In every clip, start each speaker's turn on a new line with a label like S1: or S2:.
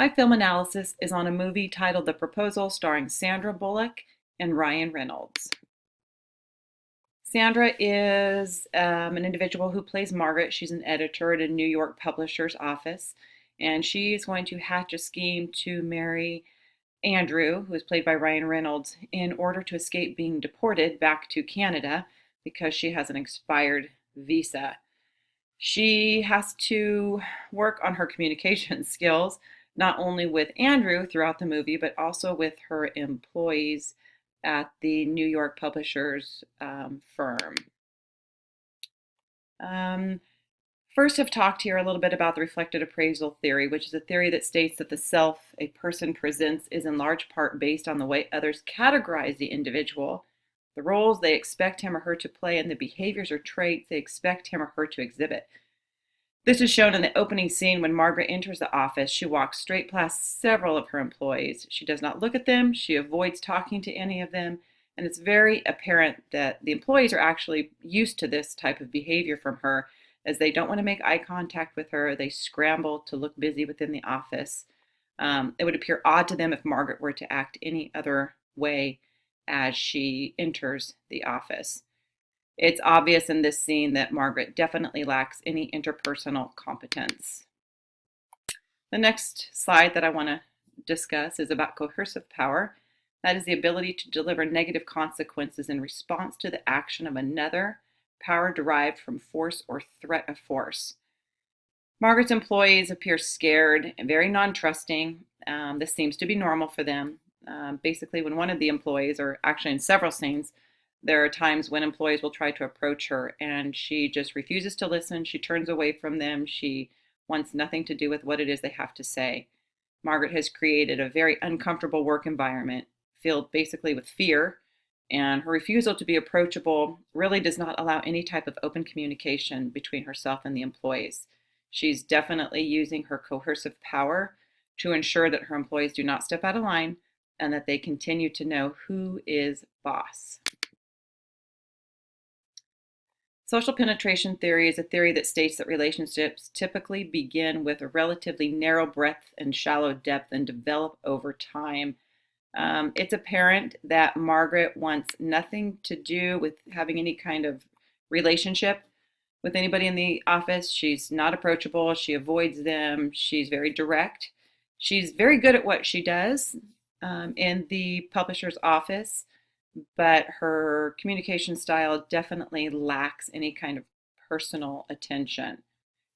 S1: My film analysis is on a movie titled The Proposal, starring Sandra Bullock and Ryan Reynolds. Sandra is an individual who plays Margaret. She's an editor at a New York publisher's office, and she is going to hatch a scheme to marry Andrew, who is played by Ryan Reynolds, in order to escape being deported back to Canada because she has an expired visa. She has to work on her communication skills, not only with Andrew throughout the movie, but also with her employees at the New York publishers firm. First, I've talked here a little bit about the reflected appraisal theory, which is a theory that states that the self a person presents is in large part based on the way others categorize the individual, the roles they expect him or her to play, and the behaviors or traits they expect him or her to exhibit. This is shown in the opening scene when Margaret enters the office. She walks straight past several of her employees. She does not look at them. She avoids talking to any of them. And it's very apparent that the employees are actually used to this type of behavior from her, as they don't want to make eye contact with her. They scramble to look busy within the office. It would appear odd to them if Margaret were to act any other way as she enters the office. It's obvious in this scene that Margaret definitely lacks any interpersonal competence. The next slide that I want to discuss is about coercive power. That is the ability to deliver negative consequences in response to the action of another, power derived from force or threat of force. Margaret's employees appear scared and very non-trusting. This seems to be normal for them. Basically, when one of the employees, or actually in several scenes, there are times when employees will try to approach her and she just refuses to listen. She turns away from them. She wants nothing to do with what it is they have to say. Margaret has created a very uncomfortable work environment filled basically with fear, and her refusal to be approachable really does not allow any type of open communication between herself and the employees. She's definitely using her coercive power to ensure that her employees do not step out of line and that they continue to know who is boss. Social penetration theory is a theory that states that relationships typically begin with a relatively narrow breadth and shallow depth and develop over time. It's apparent that Margaret wants nothing to do with having any kind of relationship with anybody in the office. She's not approachable. She avoids them. She's very direct. She's very good at what she does in the publisher's office, but her communication style definitely lacks any kind of personal attention.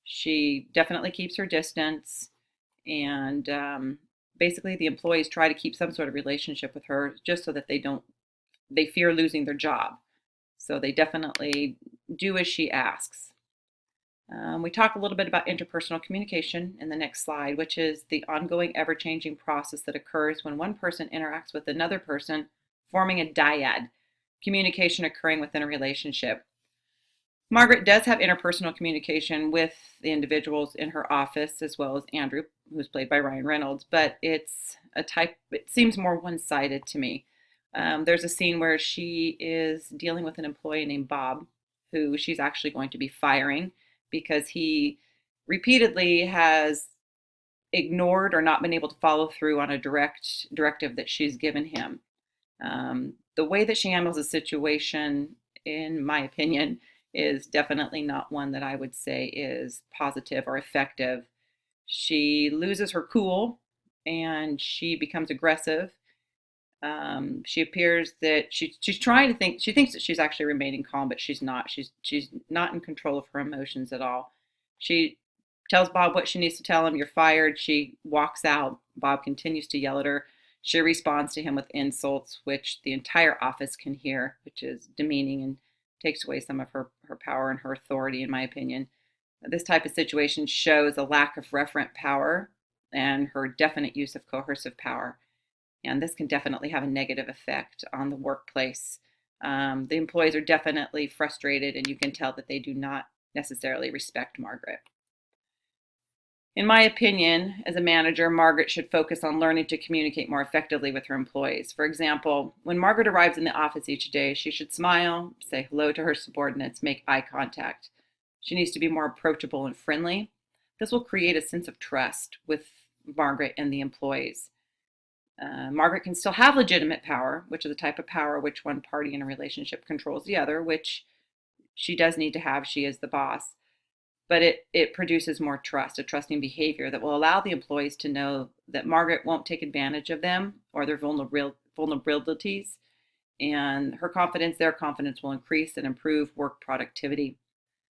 S1: She definitely keeps her distance, and basically the employees try to keep some sort of relationship with her just so that they fear losing their job. So they definitely do as she asks. We talk a little bit about interpersonal communication in the next slide, which is the ongoing, ever-changing process that occurs when one person interacts with another person, forming a dyad, communication occurring within a relationship. Margaret does have interpersonal communication with the individuals in her office, as well as Andrew, who's played by Ryan Reynolds, but it seems more one-sided to me. There's a scene where she is dealing with an employee named Bob, who she's actually going to be firing because he repeatedly has ignored or not been able to follow through on a directive that she's given him. The way that she handles the situation, in my opinion, is definitely not one that I would say is positive or effective. She loses her cool and she becomes aggressive. She appears that she's trying to think. She thinks that she's actually remaining calm, but she's not. She's not in control of her emotions at all. She tells Bob what she needs to tell him. You're fired. She walks out. Bob continues to yell at her. She responds to him with insults, which the entire office can hear, which is demeaning and takes away some of her power and her authority, in my opinion. This type of situation shows a lack of referent power and her definite use of coercive power. And this can definitely have a negative effect on the workplace. The employees are definitely frustrated, and you can tell that they do not necessarily respect Margaret. In my opinion, as a manager, Margaret should focus on learning to communicate more effectively with her employees. For example, when Margaret arrives in the office each day, she should smile, say hello to her subordinates, make eye contact. She needs to be more approachable and friendly. This will create a sense of trust with Margaret and the employees. Margaret can still have legitimate power, which is a type of power which one party in a relationship controls the other, which she does need to have. She is the boss. But it produces more trust, a trusting behavior that will allow the employees to know that Margaret won't take advantage of them or their vulnerabilities. And their confidence will increase and improve work productivity.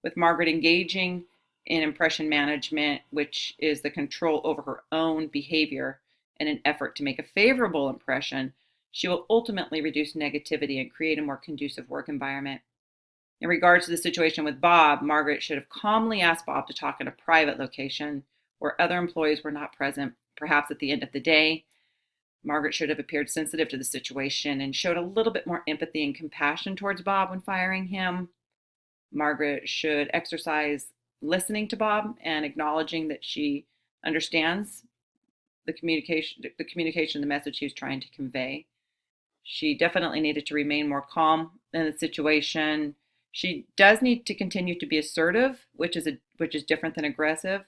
S1: With Margaret engaging in impression management, which is the control over her own behavior in an effort to make a favorable impression, she will ultimately reduce negativity and create a more conducive work environment. In regards to the situation with Bob, Margaret should have calmly asked Bob to talk in a private location where other employees were not present. Perhaps at the end of the day, Margaret should have appeared sensitive to the situation and showed a little bit more empathy and compassion towards Bob when firing him. Margaret should exercise listening to Bob and acknowledging that she understands the communication, the message he was trying to convey. She definitely needed to remain more calm in the situation. She does need to continue to be assertive, which is different than aggressive,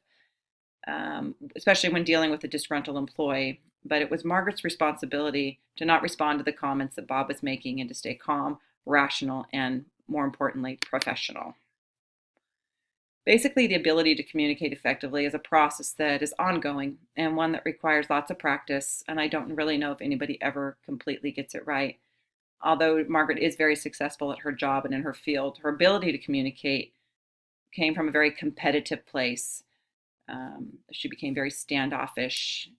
S1: especially when dealing with a disgruntled employee. But it was Margaret's responsibility to not respond to the comments that Bob was making and to stay calm, rational, and more importantly, professional. Basically, the ability to communicate effectively is a process that is ongoing and one that requires lots of practice, and I don't really know if anybody ever completely gets it right. Although Margaret is very successful at her job and in her field, her ability to communicate came from a very competitive place. She became very standoffish.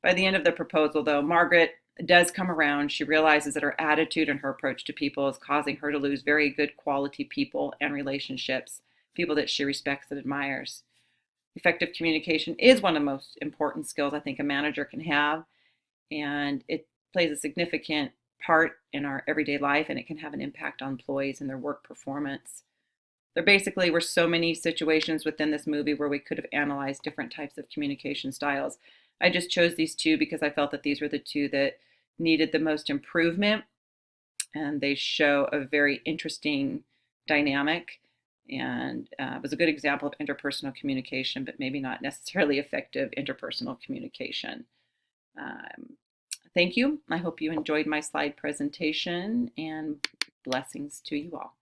S1: By the end of the proposal, though, Margaret does come around. She realizes that her attitude and her approach to people is causing her to lose very good quality people and relationships, people that she respects and admires. Effective communication is one of the most important skills I think a manager can have, and it plays a significant part in our everyday life, and it can have an impact on employees and their work performance. There basically were so many situations within this movie where we could have analyzed different types of communication styles. I just chose these two because I felt that these were the two that needed the most improvement, and they show a very interesting dynamic, and it was a good example of interpersonal communication, but maybe not necessarily effective interpersonal communication. Thank you. I hope you enjoyed my slide presentation, and blessings to you all.